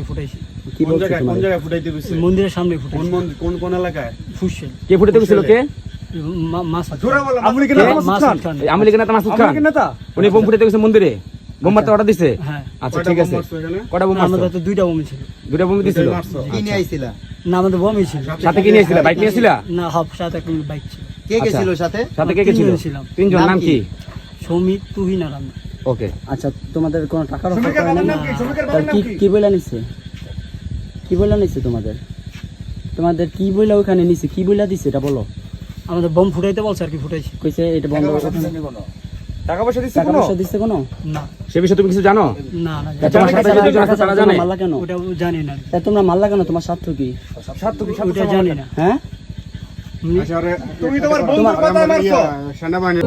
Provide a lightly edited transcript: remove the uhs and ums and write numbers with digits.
ফুটাইছি। কি বলছো কোন তোমার? জায়গায় ফুটাইতে গেছে? মন্দিরের সামনে ফুটাইছি। কোন মন্দির, কোন এলাকায়? ফুসেল কে ফুটাতে গেছিল কে? মাসুদ আমলি খান। মাসুদ খান। এই আমলি নেতা মাসুদ খান উনি বোম ফুটাতে গেছে মন্দিরে, বোম মারতে অর্ডার দিছে। হ্যাঁ, আচ্ছা ঠিক আছে, কটা বোম আমাদের মারছো? তো দুইটা বোম ছিল। দুটা বোম দিছিল। কি নিয়ে আইছিলা? না, আমাদের বোমই ছিল। সাথে কি নিয়েছিলা? বাইক নিয়েছিলা? না, সাথে একটা বাইক ছিল। কে গেছিল সাথে? সাথে কে কে ছিল? তিনজন ছিলাম। তিনজন, নাম নাম কি? কি? সমিত, তুহিন আর আমি। ওকে, আচ্ছা তোমাদের কোনো টাকার অফার শ্রমিকের করে বাবার না? নাম কি? শ্রমিকের তার বাবার নাম কি কি? কি বইলা নিছে? কি বইলা নিছে তোমাদের? তোমাদের কি বইলা ওখানে নিছে? কি বইলা দিছে এটা বলো। আমাদের বোম ফুটাইতে বলছে আর কি, ফুটাইছি। কইছে এটা বন্ধ টাকা ওখানে টাকা পয়সা দিচ্ছে টাকা কোনো? পয়সা দিছে কোনো? না, সে বিষয়ে তুমি কিছু জানো? না, না, তা তোমার সাথে যে দুজন আছে তারা জানে? মারলা কেন? ওটা জানি না। তা তোমরা মারলা কেন? তোমার স্বার্থ কি? ওটা জানি না। হ্যাঁ আচ্ছা, তুমি তোমার বন্ধুর কথা মারছো? সেনাবাহিনী